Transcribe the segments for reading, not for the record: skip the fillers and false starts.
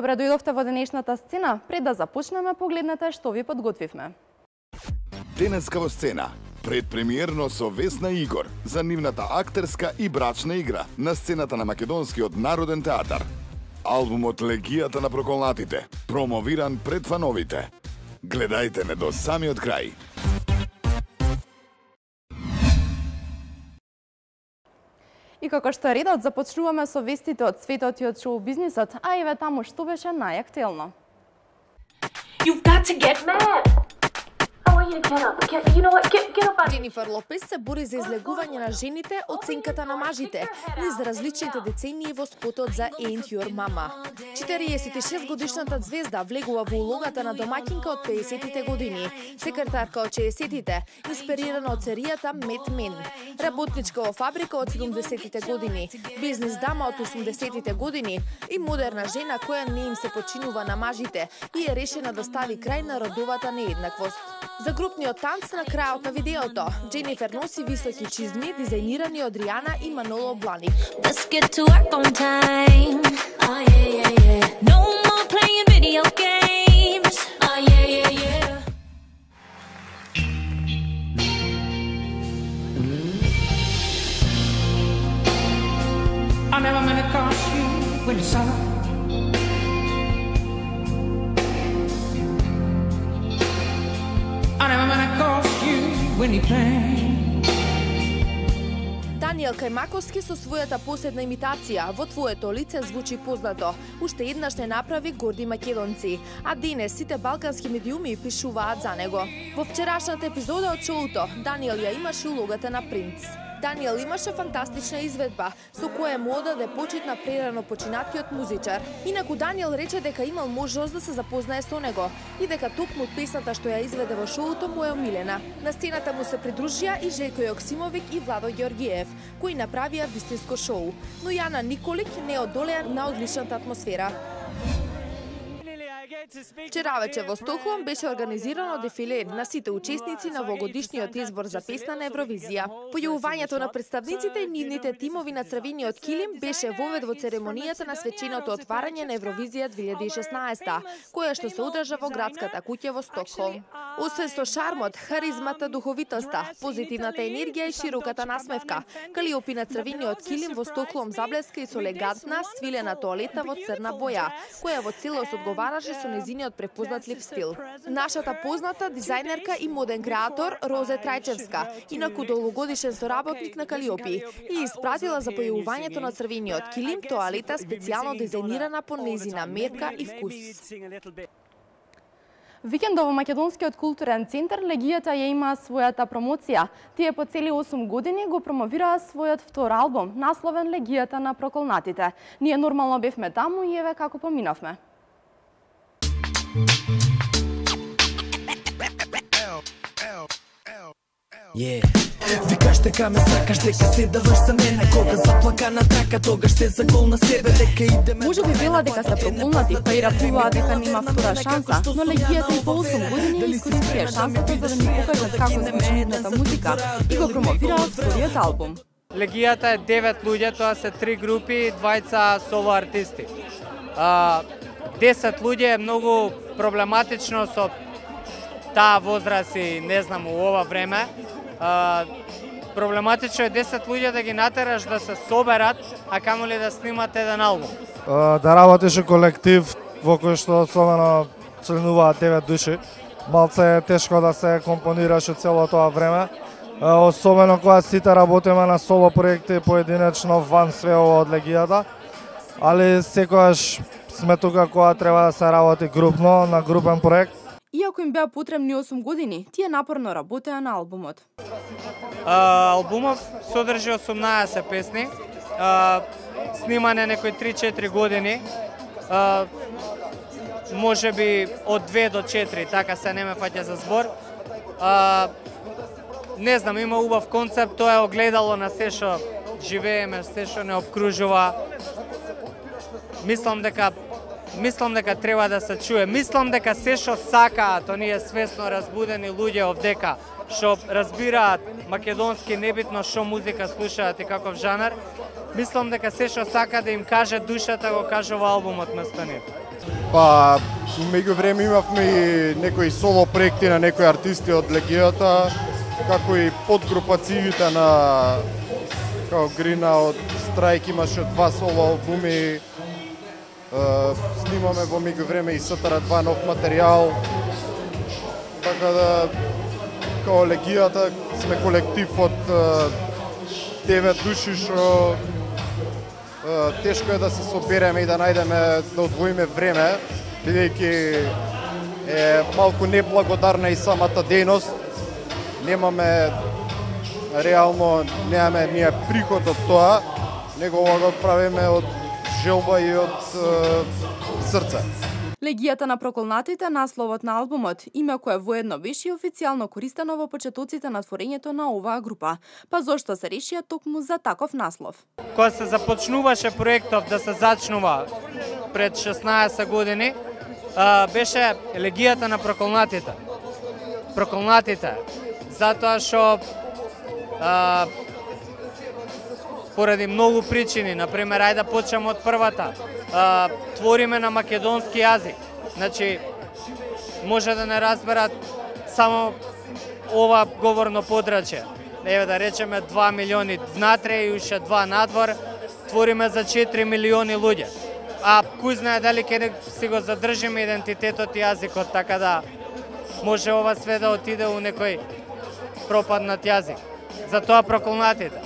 Добре дојдовте во денешната сцена. Пред да започнеме, погледнете што ви подготвивме. Денеска во сцена. Предпремиерно со Весна и Игор за нивната актерска и брачна игра на сцената на Македонскиот народен театар. Албумот Легијата на проколнатите, промовиран пред фановите. Гледајте не до самиот крај. И како што е редот, започнуваме со вестите од светот и од шоу-бизнисот, а еве таму што беше најактуелно. You've got to get mad. How are you to get up? You know what? Get up. Дженифер Лопес се бори за излегување на жените од сенката на мажите низ различните децении во спотот за Ain't Your Mama. 46 годишната звезда влегува во улогата на домаќинка од 50-тите години, секретарка од 60-тите, инспирирана од серијата Mad Men, работничка во фабрика од 70-тите години, бизнис дама од 80-тите години и модерна жена која не им се подчинува на мажите и е решена да стави крај на родовата нееднаквост. За групниот танц на крајот на видеото, Дженифер носи високи чизми дизајнирани од Ријана и Маноло Бланик. Let's get to work on time. Oh yeah, yeah, yeah. No more playing video games. Oh yeah, yeah, yeah. I never meant to cost you when you saw. I never meant to cost you when you pain. Даниел Кајмаковски со својата последна имитација во твоето лице звучи познато. Уште еднаш не направи горди македонци, а денес сите балкански медиуми пишуваат за него. Во вчерашната епизода од шоуто, Даниел ја имаше улогата на принц. Даниел имаше фантастична изведба, со која му одаде почит на прерано починатиот музичар. Инаку Даниел рече дека имал можност да се запознае со него и дека токму песната што ја изведе во шоуто му е омилена. На сцената му се придружија и Желко Јоксимовик и Владо Ѓоргиев, кои направија вистинско шоу, но Јана Николик не одолеа на одличната атмосфера. Вчера вече во Стокхолм беше организирано дефиле на сите учесници на овогодишниот избор за песна на Евровизија. Појавувањето на представниците и нивните тимови на црвениот килим беше вовед во церемонијата на свеченото отварање на Евровизија 2016, која што се одржа во градската куќа во Стокхолм. Освен со шармот, харизмата, духовитоста, позитивната енергија и широката насмевка, Калиопи на црвениот килим во Стокхолм заблеска и со елегантна, свилена тоалета во црна боја, која во целост одговараше со незиниот препознатлив стил. Нашата позната дизајнерка и моден креатор Розе Трајчевска, инаку долгогодишен соработник на Калиопи, и испратила за појавувањето на црвениот килим тоалета специјално дизајнирана по незина мерка и вкус. Викендот во Македонскиот културен центар Легијата ја има својата промоција. Тие по цели 8 години го промовираа својот втор албум, насловен Легијата на проколнатите. Ние нормално бевме таму и еве како поминавме. Викаш дека ме сакаш, дека се даваш за мене. Кога заплака на трака, тогаш се загол на себе. Дека идеме. Може би вела дека се проколнати, па и рапуваа дека нема втора шанса, но Легијата и по 8 години искористија шансата за да ни покажат како звучи нивната музика и го промовираат вториот албум. Легијата е 9 луѓе, тоа се 3 групи, 2 соло артисти. 10 луѓе е многу проблематично со таа возраст и не знам у ова време. Проблематично е 10 луѓе да ги натераш да се соберат, а камоли да снимат еден албум. Да работеше колектив во кој што особено членуваат 9 души. Малце е тешко да се компонираше цело тоа време. Особено кога сите работиме на соло проекти поединечно ван све ова од Легијата. Али секогаш сме тука кога треба да се работи групно на групен проект. Иако им беа потребни 8 години, тие напорно работеа на албумот. Албумот содржи 18 песни, снимане некои 3-4 години, може би од 2 до 4, така се не ме фаќа за збор. Не знам, има убав концепт, тоа е огледало на се што живееме, се што не обкружува. Мислам дека треба да се чуе. Мислам дека се што сакаат оние свесно разбудени луѓе овдека, што разбираат македонски, небитно што музика слушаат и каков жанр, мислам дека се што сака да им каже душата го кажува албумот место нив. Па, меѓувреме имавме и некои соло проекти на некои артисти од Легијата, како и подгрупа цигите на као Грина од Страйк имаше 2 соло албуми. Снимаме во меѓувреме и СТР-2 нов материјал. Така да, као Легијата сме колектив од 9 души што тешко е да се собереме и да најдеме, да одвоиме време, бидејќи е малку неблагодарна и самата дејност. Немаме ние приход од тоа, него го правиме од желба и од срце. Легијата на проколнатите, насловот на албумот, име кое воедно беше официјално користено во почетоците на творењето на оваа група. Па зошто се решија токму за таков наслов? Кога се започнуваше проектов да се зачнува пред 16 години, беше Легијата на проколнатите. Проколнатите, затоа што поради многу причини, например, ајде да почнеме од првата. Твориме на македонски јазик. Значи, може да не разберат само ова говорно подрачје. Еве да речеме 2 милиони внатре и уште 2 надвор, твориме за 4 милиони луѓе. А кој знае дали ќе си го задржиме идентитетот и јазикот, така да може ова све да отиде у некој пропаднат јазик. Затоа проколнатите.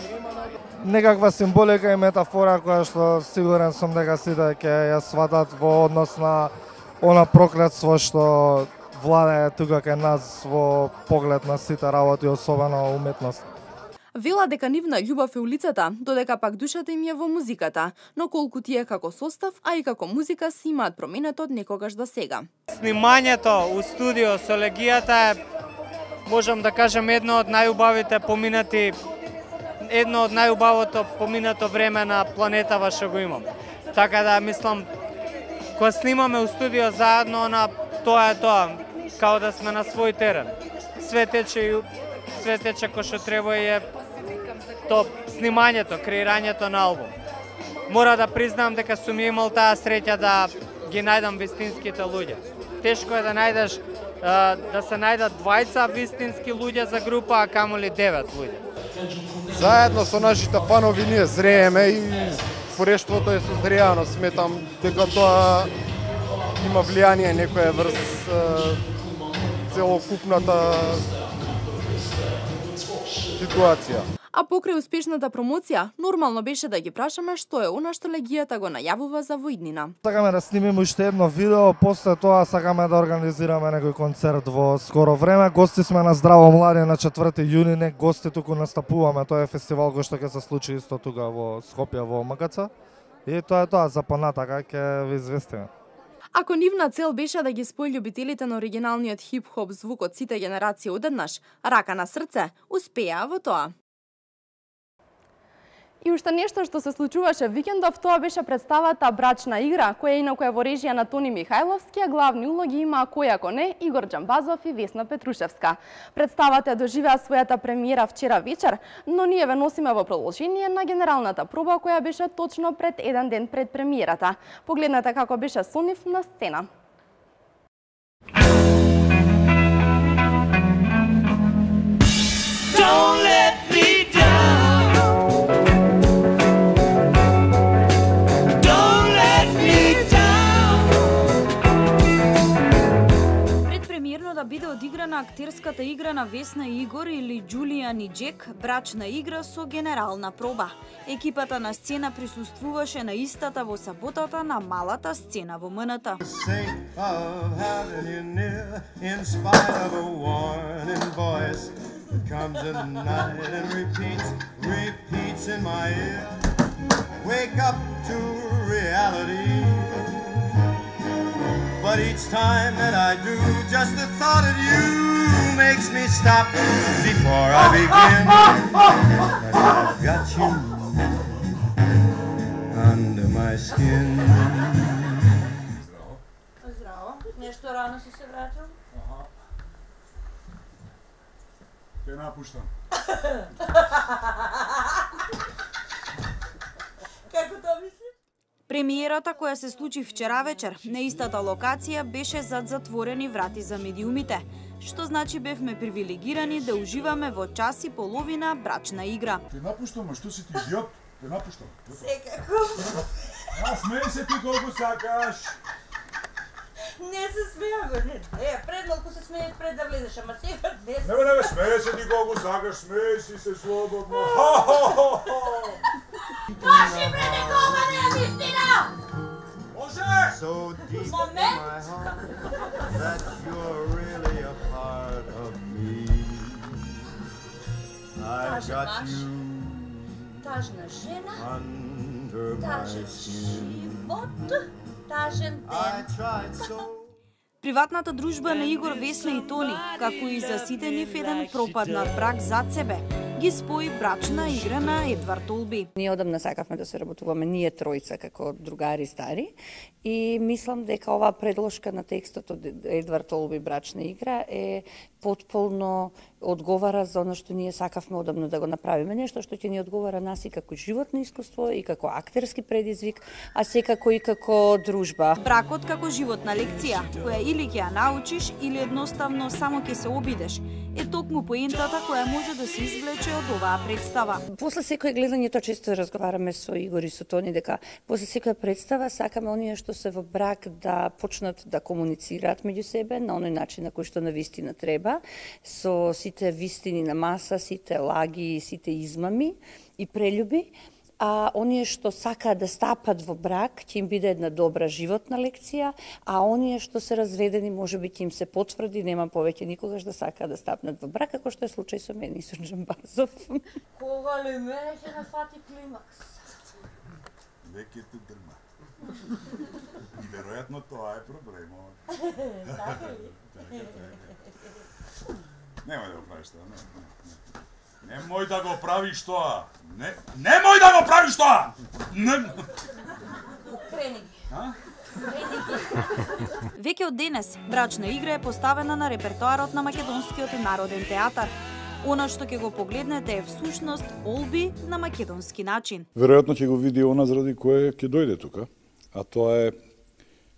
Некаква символика и метафора која што сигурен сум дека сите ќе ја сватат во однос на она проклетство што владее тука кај нас во поглед на сите работи, особено уметност. Вела дека нивна љубов е улицата, додека пак душата им е во музиката, но колку тие како состав, а и како музика си имаат променето од некогаш до сега. Снимањето у студио со Легијата е, можам да кажам, едно од најубавото поминато време на планетава што го имам. Така да мислам, кога снимаме у студио заедно, тоа е тоа, као да сме на свој терен. Све тече кој што треба и е то снимањето, креирањето на албум. Мора да признам дека сум имал таа среќа да ги најдам вистинските луѓе. Тешко е да најдеш да се најдат 20 вистински луѓе за група, а камоли 9 луѓе. Заедно со нашите фанови ние зрееме и порештвото е созреано. Сметам дека тоа има влијание некоја врз целокупната ситуација. А покрај успешната промоција, нормално беше да ги прашаме што е она што Легијата го најавува за во иднина. Сакаме да снимиме уште едно видео, после тоа сакаме да организираме некој концерт во скоро време. Гости сме на Здраво млади на 4 јуни, не гости, туку настапуваме. Тоа е фестивал кој што ќе се случи исто тука во Скопје во МКЦ. И тоа е тоа, за понатака ќе ви известиме. Ако нивна цел беше да ги спои љубителите на оригиналниот хип-хоп звук од сите генерации одеднаш, рака на срце, успеа во тоа. И уште нешто што се случуваше викендов, тоа беше представата Брачна игра, која инаку во режија на Тони Михајловски, а главни улоги има кој ако не Игор Џамбазов и Весна Петрушевска. Представата доживеа својата премиера вчера вечер, но ние ве носиме во продолжение на генералната проба која беше точно пред еден ден пред премиерата. Погледнете како беше со нив на сцена. Don't let me down. Да биде одиграна актерската игра на Весна и Игор или Џулијан и Џек, брачна игра со генерална проба. Екипата на сцена присуствуваше на истата во саботата на малата сцена во МНТ. But each time that I do, just the thought of you makes me stop before I begin. But I've got you under my skin. Здраво. Нешто рано си се вратил? Те напуштам. Како тоа мислиш? Премиерата која се случи вчера вечер на истата локација беше зад затворени врати за медиумите, што значи бевме привилегирани да уживаме во час и половина брачна игра. Те напуштам, а што си ти идиот? Те напуштам. Секако. Смеј се ти колку сакаш. Не се смеја, бе. Пред малку се смеја пред да влезеш, ама сега не се. Не, смеј се ти колку сакаш, смеј си се слободно. Кажи, бре, дека ова не е вистина! Може! Момент! Тажна жена, тажен живот, тажен ден. Приватната дружба на Игор, Весна и Тони, како и за сите нив еден пропаднат брак зад себе, ги спои брачна игра на Едвард Олби. Ние одамна сакавме да се работуваме ние тројца како другари стари и мислам дека оваа предложка на текстот од Едвард Олби брачна игра е потполно одговара за оно што ние сакавме одамна да го направиме, нешто што ќе ни одговара нас и како животно искуство и како актерски предизвик, а секако и како дружба. Бракот како животна лекција, која или ќе ја научиш или едноставно само ќе се обидеш, е токму поентата која може да се извлече од оваа представа. После секој гледање, тоа често разговараме со Игор и со Тони, дека после секоја представа сакаме оние што се во брак да почнат да комуницираат меѓу себе на оној начин на кој што навистина треба, со сите вистини на маса, сите лаги, сите измами и прелюби, а оние што сакаат да стапат во брак ќе им биде една добра животна лекција, а оние што се разведени можеби ќе им се потврди, нема повеќе никогаш да сакаат да стапнат во брак, како што е случај со мене и со Джамбазов. Кога ли мене ќе нафати климакс? Веќе те дрма. И веројатно тоа е проблемот. Така ли? Немој да го правиш тоа, Немој да го правиш тоа. Немој да го правиш тоа. Крени ги. Веќе од денес брачна игра е поставена на репертоарот на Македонскиот народен театар. Она што ќе го погледнете е всушност Олби на македонски начин. Веројатно ќе го види она заради кое ќе дојде тука, а тоа е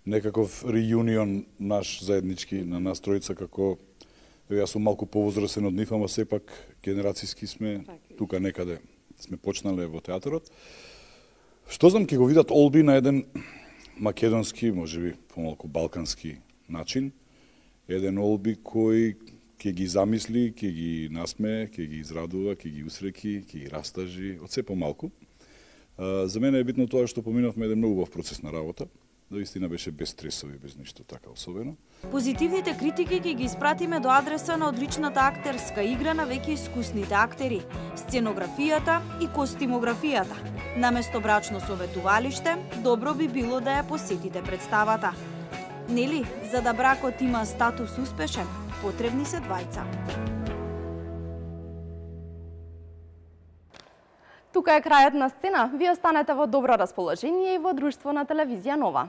некаков реюнион наш заеднички на нас тројца, како јас сум малку повозрасен од нив, ама сепак генерацијски сме тука некаде сме почнале во театарот. Што знам, ќе го видат Олби на еден македонски, можеби помалку балкански начин. Еден Олби кој ќе ги замисли, ќе ги насмее, ќе ги израдува, ќе ги усреки, ќе ги растажи, од се помалку. За мене е битно тоа што поминавме еден многу убав процес на работа. Доистина беше без стресови, без ништо така особено. Позитивните критики ќе ги испратиме до адреса на одличната актерска игра на веќе искусните актери, сценографијата и костимографијата. Наместо брачно советувалиште, добро би било да ја посетите представата. Нели, за да бракот има статус успешен, потребни се двајца. Тука е крајот на сцена. Ви останете во добро расположение и во друштво на телевизија Нова.